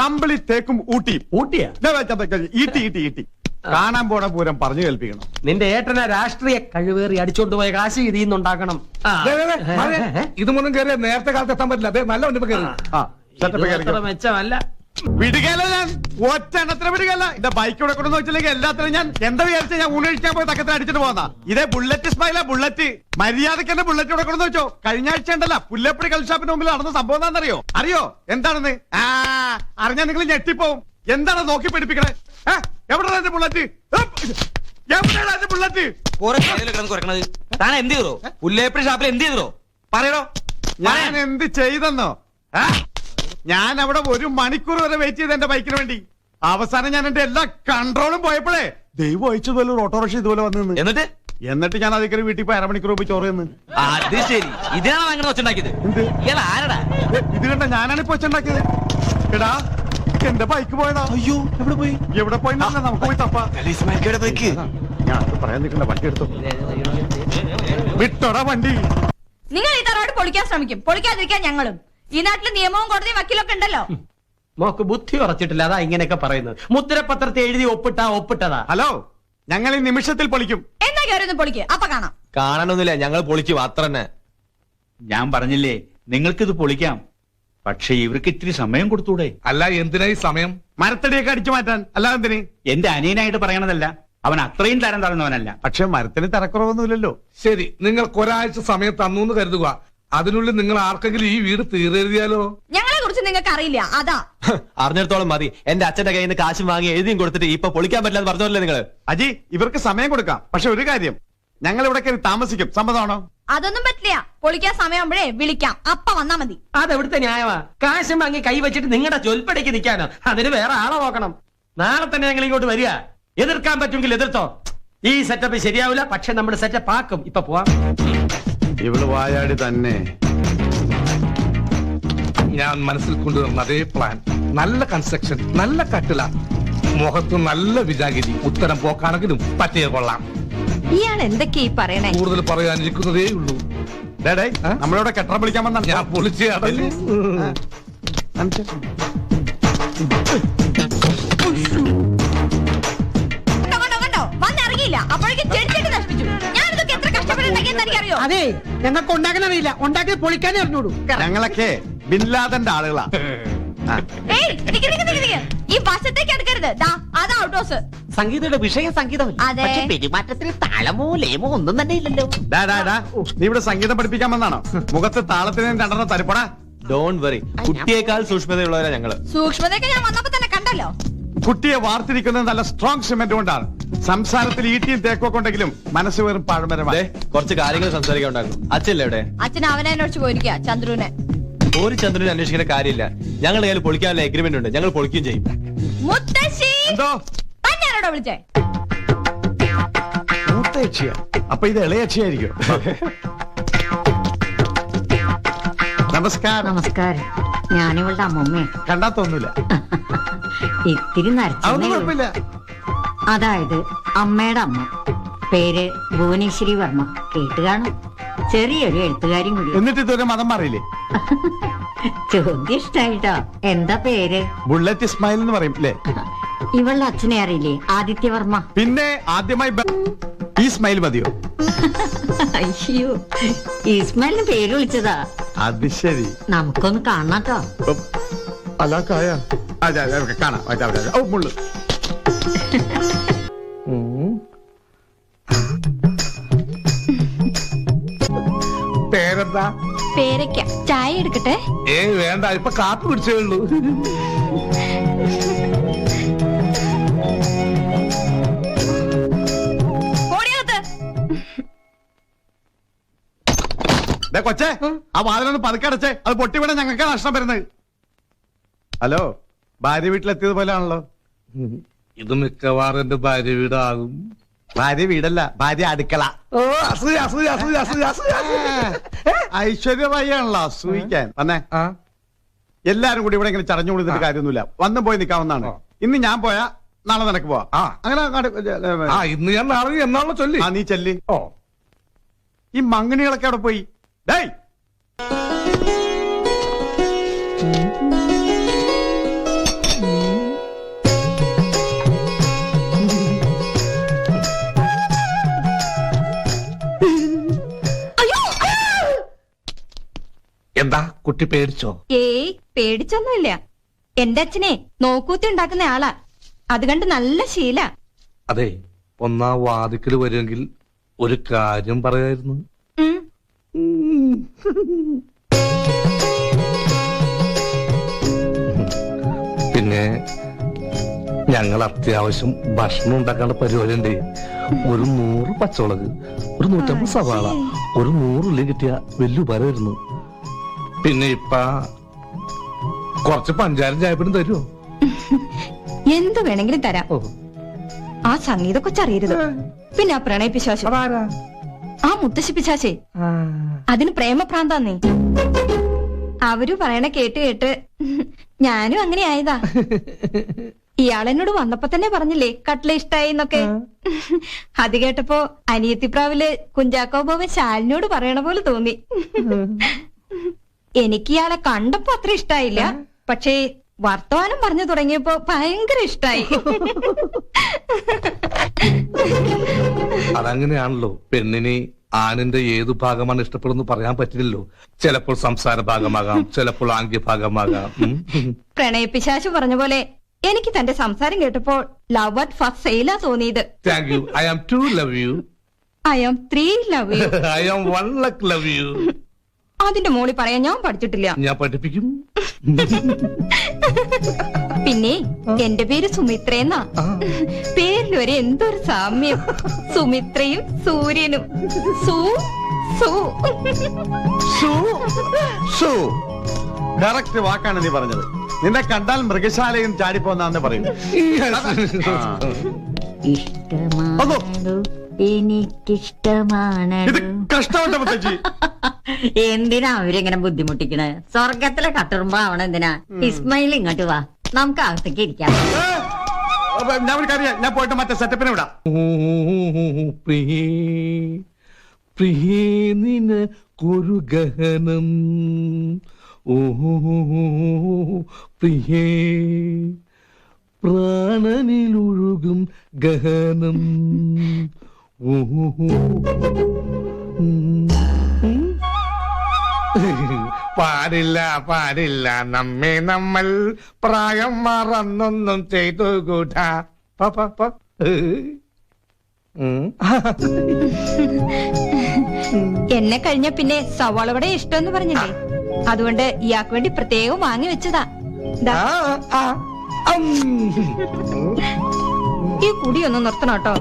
കമ്പിളി തേക്കും ഊട്ടിയും. ഊട്ടിയാ? ഈട്ടി കാണാൻ പോണ പൂരം പറഞ്ഞു കേൾപ്പിക്കണം. നിന്റെ ഏട്ടനെ രാഷ്ട്രീയ കഴിവേറി അടിച്ചോണ്ട് പോയ കാശ് ഇതിൽ നിന്നുണ്ടാക്കണം. ഇതുമൊന്നും കയറിയ നേരത്തെ കാലത്ത് എത്താൻ പറ്റില്ല. അതെ നല്ല വണ്ടി കയറി മെച്ചമല്ല. വിടുകയല്ല ഞാൻ, ഒറ്റ എണ്ണത്തിന് വിടുകയല്ല. എന്റെ ബൈക്ക് ഇവിടെ കൊണ്ടെന്ന് വെച്ചില്ലെങ്കിൽ എല്ലാത്തിനും ഞാൻ എന്താ വിചാരിച്ച ഞാൻ ഊണഴിക്കാൻ പോയി തക്കത്തിൽ അടിച്ചിട്ട് പോന്നാ. ഇതേ ബുള്ളറ്റ് സ്മൈല, ബുള്ളറ്റ് മര്യാദക്ക് എന്റെ ബുള്ളറ്റ് ഇവിടെ കൊണ്ടെന്ന് വെച്ചോ. കഴിഞ്ഞ ആഴ്ച ഉണ്ടല്ല പുല്ലപ്പടി കൽഷാപ്പിന് മുമ്പിൽ നടന്ന സംഭവം എന്താണെന്നറിയോ? അറിയോ എന്താണെന്ന്? അറിഞ്ഞാൽ നിങ്ങൾ ഞെട്ടിപ്പോവും. എന്താണ് നോക്കി പഠിപ്പിക്കണേ? എവിടെയാണ് എന്റെ ബുള്ളറ്റ്? എവിടെയാണ് എന്റെ ബുള്ളറ്റ്? താൻ എന്ത് ചെയ്തോ? പുല്ലേപ്പടി ഷാപ്പിൽ എന്ത് ചെയ്തോ പറയണോ? ഞാൻ എന്ത് ചെയ്തെന്നോ? ഞാൻ അവിടെ 1 മണിക്കൂർ വരെ വെയിറ്റ് ചെയ്ത് എന്റെ ബൈക്കിന് വേണ്ടി. അവസാനം ഞാൻ എന്റെ എല്ലാ കൺട്രോളും പോയപ്പോഴേ ദൈവം അയച്ചതുപോലെ ഒരു ഓട്ടോറിക്ഷ ഇതുപോലെ വന്നു. എന്നിട്ട് ഞാൻ അതിൽ വീട്ടിൽ പോയി 1/2 മണിക്കൂർ പോയി ചോറ് തന്നു. അത് ശരി, ഇതിനാണ് അങ്ങനെ ഒച്ചുണ്ടാക്കിയത്. ആരടാ ഇത് കണ്ട? ഞാനാണ് ഇപ്പൊ ഒച്ചുണ്ടാക്കിയത്. എടാ എന്റെ ബൈക്ക് പോയടാ. അയ്യോ എവിടെ പോയി? നമുക്ക് പോയി തപ്പാ. ഞാൻ പറയാൻ നിൽക്കണ്ട, വണ്ടി എടുത്തു വിട്ടോടാ വണ്ടി. നിങ്ങൾ ഈ തറവാട് പൊളിക്കാൻ ശ്രമിക്കും, പൊളിക്കാതിരിക്കാൻ ഞങ്ങളും. ഈ നാട്ടില് നിയമവും കോടതിയും വക്കീലൊക്കെ ഉണ്ടല്ലോ. മോക്ക് ബുദ്ധി ഉറച്ചിട്ടില്ല, അതാ ഇങ്ങനെയൊക്കെ പറയുന്നത്. മുദ്രപത്രത്തെ എഴുതി ഒപ്പിട്ടതാ. ഹലോ, ഞങ്ങൾ ഈ നിമിഷത്തിൽ പൊളിക്കും. എന്നാ കയറി പൊളിക്ക്, അപ്പൊ കാണാം. കാണാനൊന്നുമില്ല, ഞങ്ങൾ പൊളിക്കും അത്ര തന്നെ. ഞാൻ പറഞ്ഞില്ലേ നിങ്ങൾക്കിത് പൊളിക്കാം, പക്ഷെ ഇവർക്ക് ഇത്തിരി സമയം കൊടുത്തൂടെ? അല്ല, എന്തിനായി സമയം? മരത്തടിയൊക്കെ അടിച്ചു മാറ്റാൻ. അല്ലാതെ എന്തിന്? എന്റെ അനിയനായിട്ട് പറയണതല്ല, അവൻ അത്രയും തരം താഴ്ന്നവനല്ല. പക്ഷെ മരത്തിന് തരക്കുറവൊന്നുമില്ലല്ലോ. ശരി, നിങ്ങൾക്ക് ഒരാഴ്ച സമയം തന്നു എന്ന് കരുതുക. അതിനുള്ളിൽ നിങ്ങൾ ആർക്കെങ്കിലും ഈ വീട് തീരെഴുതിയാലോ? ഞങ്ങളെ കുറിച്ച് നിങ്ങൾക്ക് അറിയില്ല, അതാ. അറിഞ്ഞിടത്തോളം മതി. എന്റെ അച്ഛന്റെ കയ്യിൽ നിന്ന് കാശും വാങ്ങി എഴുതിയും കൊടുത്തിട്ട് ഇപ്പൊ പൊളിക്കാൻ പറ്റില്ല എന്ന് പറഞ്ഞല്ലേ നിങ്ങൾ? അജി, ഇവർക്ക് സമയം കൊടുക്കാം. പക്ഷെ ഒരു കാര്യം, ഞങ്ങൾ ഇവിടെ കയറി താമസിക്കും. സമ്മതമാണോ? അതൊന്നും പറ്റില്ല. പൊളിക്കാൻ സമയമാകുമ്പോഴേ വിളിക്കാം, അപ്പ വന്നാ മതി. അതെവിടുത്തെ ന്യായമാ? കാശും വാങ്ങി കൈ വെച്ചിട്ട് നിങ്ങളുടെ ചൊൽപ്പടിക്ക് നിൽക്കാനോ? അതിന് വേറെ ആളെ നോക്കണം. നാളെ തന്നെ ഞങ്ങൾ ഇങ്ങോട്ട് വരിക. എതിർക്കാൻ പറ്റുമെങ്കിൽ എതിർത്തോ. ഈ സെറ്റപ്പ് ശരിയാവില്ല, പക്ഷെ നമ്മൾ സെറ്റപ്പ് ആക്കും. ഇപ്പൊ പോവാം. ഇവള് വായാടി തന്നെ. ഞാൻ മനസ്സിൽ കൊണ്ടുവരുന്ന അതേ പ്ലാൻ. നല്ല കൺസ്ട്രക്ഷൻ, നല്ല കട്ടില, മുഖത്ത് നല്ല വിജാഗിരി. ഉത്തരം പോക്കാണെങ്കിലും പറ്റിയ കൊള്ളാം. ഇയാൾ എന്തൊക്കെയാ ഈ പറയണേ? കൂടുതൽ പറയാനിരിക്കുന്നതേ ഉള്ളൂ. നമ്മളിവിടെ കെട്ടറ വിളിക്കാൻ വന്നാ ഞാൻ പൊളിച്ച് അടഞ്ഞു. അതെ, ഞങ്ങൾക്ക് ഉണ്ടാക്കാൻ അറിയില്ല, ഉണ്ടാക്കി പൊളിക്കാനേ അറിഞ്ഞോളൂ. ഞങ്ങളൊക്കെ ബിൻലാദന്റെ ആളുകളാ. ഈ വശത്തേക്ക് എടുക്കരുത്. അതാ ഔട്ട് ഹൗസ്. സംഗീതയുടെ വിഷയം സംഗീതമല്ല, പക്ഷെ പെരുമാറ്റത്തിന് താളമോ ലേമോ ഒന്നും തന്നെ ഇല്ലല്ലോ. നീ ഇവിടെ സംഗീതം പഠിപ്പിക്കാൻ വന്നാണോ? മുഖത്ത് താളത്തിന് 2 തരിപ്പടാ. ഡോണ്ട് വറി, കുട്ടിയേക്കാൾ സൂക്ഷ്മതയുള്ളവരാ ഞങ്ങള്. സൂക്ഷ്മതയൊക്കെ ഞാൻ വന്നപ്പോ തന്നെ കണ്ടല്ലോ. കുട്ടിയെ വാർത്തിരിക്കുന്നത് നല്ല സ്ട്രോങ് സിമെന്റ് കൊണ്ടാണ്. സംസാരത്തിൽ ഈട്ടിയും തേക്കൊക്കെ ഉണ്ടെങ്കിലും മനസ്സ് വെറും പാഴ്മരമാണ്. കുറച്ച് കാര്യങ്ങൾ സംസാരിക്കാൻ ഉണ്ടായിരുന്നു. അച്ഛല്ലേ എവിടെ? അച്ഛൻ അവനെ അന്വേഷിച്ച് പോയിരിക്കാ, ചന്ദ്രുവിനെ. ഒരു ചന്ദ്രനെ അന്വേഷിക്കേണ്ട കാര്യമില്ല. ഞങ്ങളുടെ കയ്യിൽ പൊളിക്കാനുള്ള എഗ്രിമെന്റ് ഉണ്ട്, ഞങ്ങൾ പൊളിക്കുകയും ചെയ്യും. മുത്തശ്ശി എന്തോ തന്നെയാണോ വിളിച്ചേ? മൂത്തയക്ഷിയാ? അപ്പൊ ഇത് ഇളയക്ഷിയായിരിക്കും. നമസ്കാരം. നമസ്കാരം. ഞാനിവളുടെ അമ്മമ്മേ. കണ്ടാത്തൊന്നുമില്ല. ഇത്തിരി അതൊന്നും കുഴപ്പമില്ല. അതായത് അമ്മയുടെ അമ്മ. പേര് ഭുവനേശ്വരി വർമ്മ. കേട്ട് കാണും. ചെറിയൊരു എഴുത്തുകാരും കൂടി. എന്നിട്ട് ഇതുവരെ മതം മാറിയില്ലേ? ചോദ്യം ഇഷ്ടായിട്ടോ. എന്താ പേര്? ബുള്ളറ്റ് ഇസ്മായിൽ എന്ന് പറയും അല്ലേ? ഇവളുടെ അച്ഛനെ അറിയില്ലേ? ആദിത്യവർമ്മ. പിന്നെ ആദ്യമായി ഈ സ്മൈൽ മതിയോ? അയ്യോ, ഇസ്മായിലിന് പേര് വിളിച്ചതാ. അത് ശരി. നമുക്കൊന്ന് കാണാട്ടോ. അലാക്കായ കാണാം. മുള്ളു പേരെന്താ? പേരയ്ക്ക. ചായ എടുക്കട്ടെ? വേണ്ട, ഇപ്പൊ കാപ്പി പിടിച്ചേ ഉള്ളൂ. കൊച്ചേ, ആ വാതിലൊന്ന് പതുക്കടച്ചേ. അത് പൊട്ടി വീണ ഞങ്ങൾക്ക് നഷ്ടം വരുന്നത്. ഹലോ, ഭാര്യ വീട്ടിലെത്തിയത് പോലെയാണല്ലോ. ഇത് മിക്കവാറും എന്റെ ഭാര്യ വീടാകും. ഭാര്യ വീടല്ല, ഭാര്യ അടുക്കള. ഐശ്വര്യറായിയാണല്ലോ അസൂയിക്കാൻ. വന്നേ, എല്ലാരും കൂടി ഇവിടെ ഇങ്ങനെ ചടഞ്ഞു കൊടുത്തിട്ട് കാര്യമൊന്നുമില്ല. വന്നും പോയി നിൽക്കാവുന്നതാണ്. ഇന്ന് ഞാൻ പോയാ നാളെ നിനക്ക് പോവാ. അങ്ങനെ ഇന്ന് ഞാൻ നാളെ എന്നാണല്ലോ ചൊല്ലി. നീ ചെല്ലി. ഈ മങ്ങിണികളൊക്കെ അവിടെ പോയി. ഡേയ്, എന്താ കുട്ടി പേടിച്ചോ? ഏയ് പേടിച്ചൊന്നുമില്ല. എന്റെ അച്ഛനെ നോക്കൂത്തി ഉണ്ടാക്കുന്ന ആളാ. അത് കണ്ട് നല്ല ശീല. അതെ, ഒന്നാ വാതിക്കല് വരുമെങ്കിൽ ഒരു കാര്യം പറയായിരുന്നു. പിന്നെ ഞങ്ങൾ അത്യാവശ്യം ഭക്ഷണം ഉണ്ടാക്കാനുള്ള പരിപാടി ഉണ്ട്. ഒരു 100 പച്ചമുളക്, ഒരു 150 സവാള, ഒരു 100 ഉള്ളി കിട്ടിയ വലിയ ഉപകാരമായിരുന്നു. പിന്നെ ഇപ്പ കുറച്ച് പഞ്ചാരം ചായപ്പിടും തരുമോ? എന്ത് വേണമെങ്കിലും തരാം. ആ സംഗീത കൊച്ചറിയരുത്. പിന്നെ ആ പ്രണയ പിശാശു, ആ മുത്തശ്ശി പിശാശേ, അതിന് പ്രേമഭ്രാന്താന്നേ. അവര് പറയണ കേട്ട് കേട്ട് ഞാനും അങ്ങനെ ആയതാ. ഇയാളെന്നോട് വന്നപ്പോ തന്നെ പറഞ്ഞില്ലേ കട്ട്ല ഇഷ്ടായി എന്നൊക്കെ. അത് കേട്ടപ്പോ അനിയത്തിപ്രാവില് കുഞ്ചാക്കോ ബോബൻ ശാലിനോട് പറയണ പോലെ തോന്നി. എനിക്ക് ഇയാളെ കണ്ടപ്പോ അത്ര ഇഷ്ടായില്ല, പക്ഷേ വർത്തമാനം പറഞ്ഞു തുടങ്ങിയപ്പോ ഭയങ്കര ഇഷ്ടായി. അതങ്ങനെയാണല്ലോ, പെണ്ണിന് ആണിന്റെ ഏതു ഭാഗമാണ് ഇഷ്ടപ്പെടുന്നു പറയാൻ പറ്റില്ലല്ലോ. ചിലപ്പോൾ സംസാര ഭാഗമാകാം, ചിലപ്പോൾ ആംഗ്യ ഭാഗമാകാം. പ്രണയപ്പിശാശു പറഞ്ഞ പോലെ എനിക്ക് തന്റെ സംസാരം കേട്ടപ്പോൾ ലവ് അറ്റ് ഫസ്റ്റ് സെയിലാ തോന്നിയത്. Thank you. I am 2 love you. I am 3 love you. I am 1 luck love you. അതിന്റെ മോളി പറയാൻ ഞാൻ പഠിച്ചിട്ടില്ല. ഞാൻ പഠിപ്പിക്കും. പിന്നെ എന്റെ പേര് സുമിത്രയെന്നാ. പേരിൽ വരെ എന്തൊരു സാമ്യം. സുമിത്രയും സൂര്യനും. കറക്റ്റ് വാക്കാണ് നീ പറഞ്ഞത്. നിന്നെ കണ്ടാൽ മൃഗശാലയും ചാടിപ്പോന്നാന്ന് പറയും. ഇഷ്ടമാണോ എനിക്കിഷ്ടമാണ്. ഇത് കഷ്ടമുണ്ട് മുത്തച്ഛി. എന്തിനാ അവരിങ്ങനെ ബുദ്ധിമുട്ടിക്കണേ? സ്വർഗത്തിലെ കട്ടുറുമ്പോ ആവണം എന്തിനാ? ഇസ്മായിൽ ഇങ്ങോട്ട് വാ, നമുക്ക് അകത്തേക്ക് ഇരിക്കാം. ഞാൻ ഒരു കാര്യം, ഞാൻ പോയിട്ട് മറ്റേ സെറ്റപ്പിനെ വിടാം. പ്രിയേ പ്രിയേ നിനക്കൊരു ഗഹനം, ഓഹോ പ്രിയേ പ്രാണനിലൊഴുകും ഗഹനം, ഓഹോ. പാടില്ല പാടില്ല നമ്മെ നമ്മൾ പ്രായം മറന്നൊന്നും ചെയ്തു കൂട്ടാ. എന്നെ കഴിഞ്ഞ പിന്നെ സവാളവിടെ ഇഷ്ടമെന്ന് പറഞ്ഞില്ലേ, അതുകൊണ്ട് ഇയാൾക്ക് വേണ്ടി പ്രത്യേകം വാങ്ങി വെച്ചതാ. ദാ. ഈ കുടിയൊന്ന് നിർത്തണം കേട്ടോ.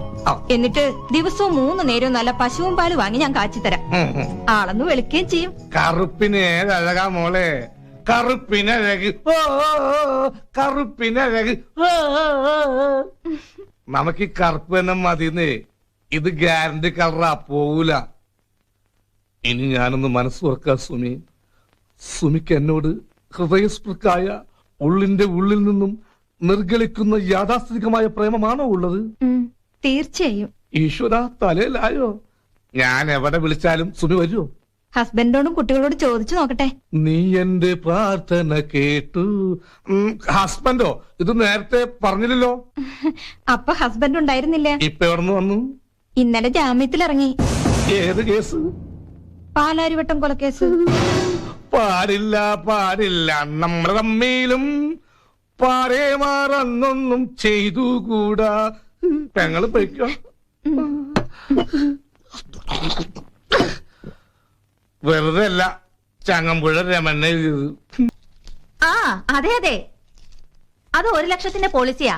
എന്നിട്ട് ദിവസവും 3 നേരവും നല്ല പശുവും പാല് വാങ്ങി ഞാൻ കാച്ചിത്തരാം. ആളൊന്ന് വെളുക്കുകയും ചെയ്യും. കറുപ്പിനെ അഴകാ മോളെ, കറുപ്പിനഴക്, കറുപ്പിനഴക്. നമുക്ക് ഈ കറുപ്പ് തന്നെ മതിന്നേ. ഇത് ഗ്യാരണ്ടി കളറാ, പോവൂല. ഇനി ഞാനൊന്ന് മനസ്സ് തുറക്കാം സുമി. സുമിക്ക് എന്നോട് ഹൃദയസ്പൃക്കായ ഉള്ളിന്റെ ഉള്ളിൽ നിന്നും നിർഗളിക്കുന്ന യാഥാസ്ഥിതികമായ പ്രേമമാണോ ഉള്ളത്? തീർച്ചയായും. ഈശ്വര, തലയിലായോ? ഞാൻ എവിടെ വിളിച്ചാലും സുമി വരുമോ? ഹസ്ബൻഡോടും കുട്ടികളോട് ചോദിച്ചു നോക്കട്ടെ. നീ എന്റെ പ്രാർത്ഥന കേട്ടു. ഹസ്ബൻഡോ? ഇത് നേരത്തെ പറഞ്ഞില്ലല്ലോ. അപ്പൊ ഹസ്ബൻഡ് ഉണ്ടായിരുന്നില്ല. ഇപ്പൊ എവിടുന്ന് വന്നു? ഇന്നലെ ജാമ്യത്തിലിറങ്ങി. ഏത് കേസ്? പാലാരിവട്ടം കൊലക്കേസ്. പാടില്ല പാടില്ല, നമ്മൾ തമ്മിലും പാടേ മാറന്നൊന്നും ചെയ്തുകൂടാ. പെങ്ങള് പോയിക്കോ. വെറുതെ അല്ല ചങ്ങമ്പുഴ രമണ്ണ എഴുതിയത്. ആ അതെ അതെ, അത് 1 ലക്ഷത്തിന്റെ പോളിസിയാ.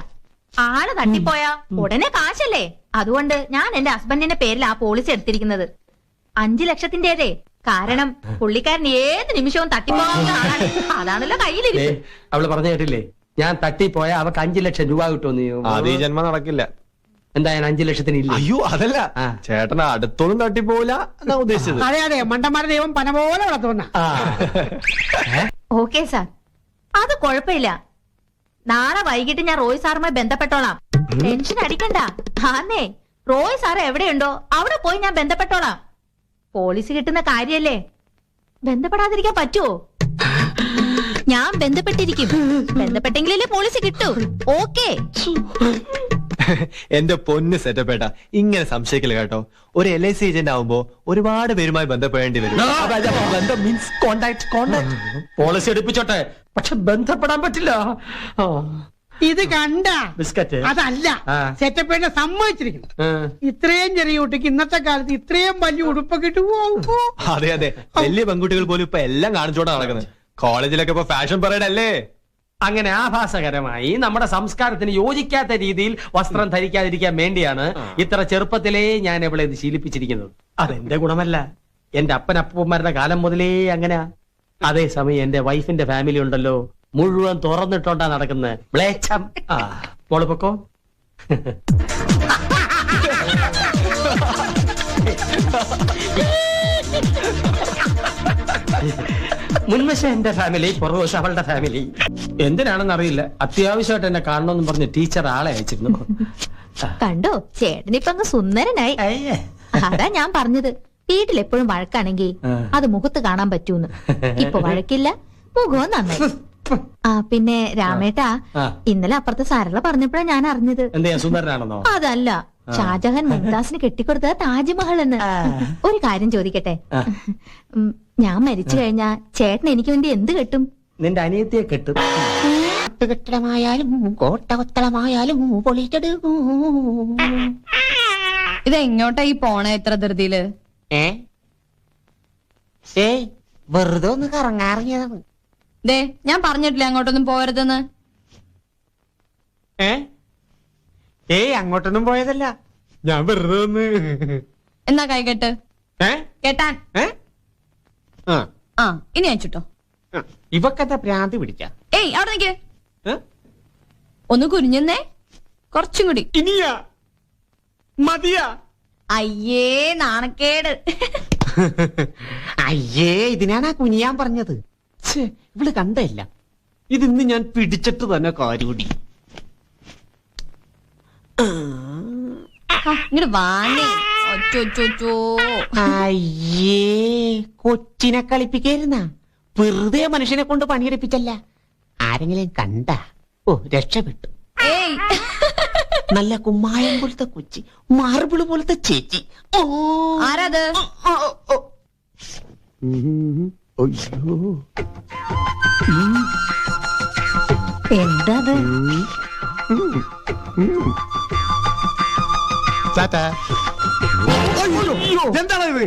ആള് തട്ടിപ്പോയാ ഉടനെ കാശല്ലേ. അതുകൊണ്ട് ഞാൻ എന്റെ ഹസ്ബൻഡിന്റെ പേരിൽ ആ പോളിസി എടുത്തിരിക്കുന്നത്. 5 ലക്ഷത്തിന്റേതേ. കാരണം പുള്ളിക്കാരൻ ഏത് നിമിഷവും തട്ടിപ്പോകാവുന്ന ആളാണ്. അതാണല്ലോ കയ്യിലിരിക്കും. അവള് പറഞ്ഞു കേട്ടില്ലേ, ഞാൻ തട്ടിപ്പോയാ അവക്ക് 5 ലക്ഷം രൂപ കിട്ടുമെന്ന്. അത് ഈ ജന്മം നടക്കില്ല. എന്തായാലും 5 ലക്ഷത്തിന് ഇല്ല. അയ്യോ അതല്ല, ചേട്ടൻ അടുത്തോളം തട്ടിപ്പോവില്ല എന്നാ ഉദ്ദേശിച്ചത്. അതെ അതെ, മണ്ടന്മാരുടെ ദൈവം പന പോലെ വളർത്തുന്ന. ഓക്കെ സാർ, അത് കുഴപ്പമില്ല. നാളെ വൈകിട്ട് ഞാൻ റോയ് സാറുമായി ബന്ധപ്പെട്ടോളാം. ടെൻഷൻ അടിക്കണ്ട. ആന്നേ, റോയ് സാർ എവിടെയുണ്ടോ അവിടെ പോയി ഞാൻ ബന്ധപ്പെട്ടോളാം. പോളിസി കിട്ടുന്ന കാര്യല്ലേ, ബന്ധപ്പെടാതിരിക്കാൻ പറ്റുമോ? ഞാൻ ബന്ധപ്പെട്ടിരിക്കും. ബന്ധപ്പെട്ടെങ്കിലല്ലേ പോളിസി കിട്ടൂ. ഓക്കെ. എന്റെ പൊന്ന് സെറ്റപ്പേട്ട ഇങ്ങനെ സംശയിക്കില്ല കേട്ടോ. ഒരു LIC ഏജന്റ് ആവുമ്പോ ഒരുപാട് പേരുമായി ബന്ധപ്പെടേണ്ടി വരും. ബന്ധം മീൻസ് കോണ്ടാക്ട്. പോളിസി എടുപ്പിച്ചോട്ടെ, പക്ഷെ ബന്ധപ്പെടാൻ പറ്റില്ല. ഇത് കണ്ട ബിസ്ക്കറ്റ് അതല്ല ആ. സെറ്റപ്പേനെ സമ്മതിച്ചിരിക്കുന്നു. ഇത്രയും ചെറിയ കുട്ടിക്ക് ഇന്നത്തെ കാലത്ത് ഇത്രയും വലിയ ഉടുപ്പൊക്കെ ഇട്ട് അതെ അതെ, വലിയ പെൺകുട്ടികൾ പോലും ഇപ്പൊ എല്ലാം കാണിച്ചോണ്ടാ നടക്കുന്നത്. കോളേജിലൊക്കെ ഇപ്പൊ ഫാഷൻ പരേഡ് അല്ലേ. അങ്ങനെ ആഭാസകരമായി നമ്മുടെ സംസ്കാരത്തിന് യോജിക്കാത്ത രീതിയിൽ വസ്ത്രം ധരിക്കാതിരിക്കാൻ വേണ്ടിയാണ് ഇത്ര ചെറുപ്പത്തിലേ ഞാൻ ഇവിടെ ഇത് ശീലിപ്പിച്ചിരിക്കുന്നത്. അതെന്റെ ഗുണമല്ല, എന്റെ അപ്പനപ്പന്മാരുടെ കാലം മുതലേ അങ്ങനെ. അതേസമയം എന്റെ വൈഫിന്റെ ഫാമിലി ഉണ്ടല്ലോ, മുഴുവൻ തുറന്നിട്ടോണ്ടാ നടക്കുന്നത്. മ്ലേച്ഛം. മോള് പൊക്കോ. മുൻവശം എന്റെ ഫാമിലി, പുറകുവശം അവളുടെ ഫാമിലി. എന്തിനാണെന്ന് അറിയില്ല, അത്യാവശ്യമായിട്ട് എന്നെ കാണണമെന്ന് പറഞ്ഞ് ടീച്ചർ ആളെ അയച്ചിരുന്നു. കണ്ടോ, ചേട്ടനിപ്പോ അങ്ങ് സുന്ദരനായി. അയ്യേ. അതാ ഞാൻ പറഞ്ഞത്, വീട്ടിലെപ്പോഴും വഴക്കാണെങ്കിൽ അത് മുഖത്ത് കാണാൻ പറ്റൂന്ന്. ഇപ്പൊ വഴക്കില്ല, മുഖവും നന്നായി. പിന്നെ രാമേട്ടാ, ഇന്നലെ അപ്പുറത്തെ സരള പറഞ്ഞപ്പോഴാ ഞാൻ അറിഞ്ഞത്. എന്തെയാ സുന്ദരനാണെന്നോ? അതല്ല, ഷാജഹാൻ മുംതാസിന് കെട്ടിക്കൊടുത്തത് താജ്മഹൽ എന്ന്. ഒരു കാര്യം ചോദിക്കട്ടെ, ഞാൻ മരിച്ചു കഴിഞ്ഞാ ചേട്ടൻ എനിക്ക് വേണ്ടി എന്ത് കെട്ടും? നിന്റെ അനിയത്തിയെ കെട്ടും. കെട്ടിടമായാലും കോട്ടകൊത്തളമായാലും പൊളിച്ചെടുക്കൂ. ഇതെങ്ങോട്ടാ ഈ പോണ ഇത്ര ധൃതിയില്? വെറുതെ ഒന്ന് കറങ്ങാറിയതാണ്. ദേ, ഞാൻ പറഞ്ഞിട്ടില്ല അങ്ങോട്ടൊന്നും പോകരുതെന്ന്. അങ്ങോട്ടൊന്നും പോയതല്ല, ഞാൻ വെറുതെ ഒന്ന്. എന്നാ കൈ കെട്ട്. കേട്ടാൻ. ആ, ഇനി അയച്ചിട്ടോ. ഇവക്കത്തെ ഭ്രാന്തി പിടിച്ച. ഏയ്, അവിടെ നിക്ക്. ഒന്ന് കുനിഞ്ഞെന്നേ, കുറച്ചും കൂടി. ഇനിയാ മതിയാ? അയ്യേ, നാണക്കേട്. അയ്യേ, ഇതിനാണ് ആ കുനിയാൻ പറഞ്ഞത്. ഇവള് കണ്ടല്ല, ഇതിന്ന് ഞാൻ പിടിച്ചിട്ട് തന്നെ കാരുകൂടി. ഇങ്ങോട്ട് വാങ്ങേ. അയ്യേ, കൊച്ചിനെ കളിപ്പിക്കായിരുന്ന, വെറുതെ മനുഷ്യനെ കൊണ്ട് പണിയെടുപ്പിച്ചല്ല. ആരെങ്കിലും കണ്ട രക്ഷപ്പെട്ടു. ഏയ്, നല്ല കുമ്മായം പോലത്തെ കൊച്ചി, മാർബിള് പോലത്തെ ചേച്ചി. ആരാത്? എന്താ? എന്താണ് ഇത്?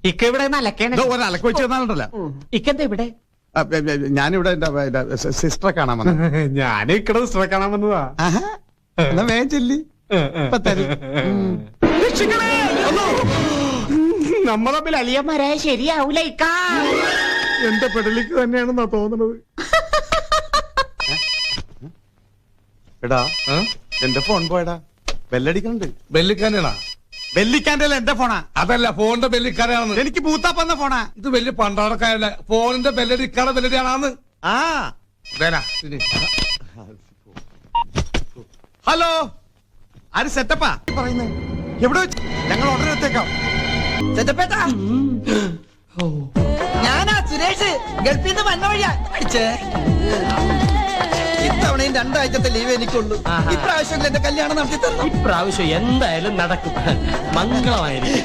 ഇക്ക ഇവിടെ നലക്കേണ. ഒരലക്ക് വെച്ച് തന്നാലുണ്ടല്ലോ. ഇക്കെന്താ ഇവിടെ? ഞാനിവിടെ എന്റെ സിസ്റ്ററെ കാണാൻ വന്നു. ഞാൻ ഇക്കടെ സിസ്റ്ററെ കാണാൻ വന്നതാ. എന്നാ വേഗം ചെല്ലി, ഇപ്പൊ തരും. നമ്മൾ തമ്മിൽ അലിയന്മാരായ ശരിയാവൂല ഇക്ക. എന്റെ പെടലിക്ക് തന്നെയാണെന്നാ തോന്നുന്നത്. എടാ, എന്റെ ഫോൺ പോയടാ. ബെല്ലടിക്കണുണ്ട്. ബെല്ലിക്കാനാ? ബെല്ലിക്കാന്റെ അല്ല, എന്റെ ഫോണാ. അതല്ല, ഫോണിന്റെ ബെല്ലിക്കാനാണ്. എനിക്ക് പൂത്താപ്പന്ന ഫോണാ. ഇത് വലിയ പണ്ടാടക്കാരല്ല, ഫോണിന്റെ ബെല്ലടിക്കാതെ ബെല്ലടിയാണെന്ന്. ആ, ഹലോ, ആര് സെറ്റപ്പാ പറയുന്നത്? എവിടെ വെച്ച്? ഞങ്ങൾ ഓർഡർ എടുത്തേക്കാം. ഞാനാ സുരേഷ്, ഗൾഫിൽ നിന്ന് വന്ന വഴിയാ. ഇത്തവണയും 2 ആഴ്ചത്തെ ലീവ് എനിക്കുള്ളൂ. ഇപ്രാവശ്യം എന്റെ കല്യാണം നടത്തി തരണം. ഇപ്രാവശ്യം എന്തായാലും നടക്കും. മംഗളമായിരിക്കും.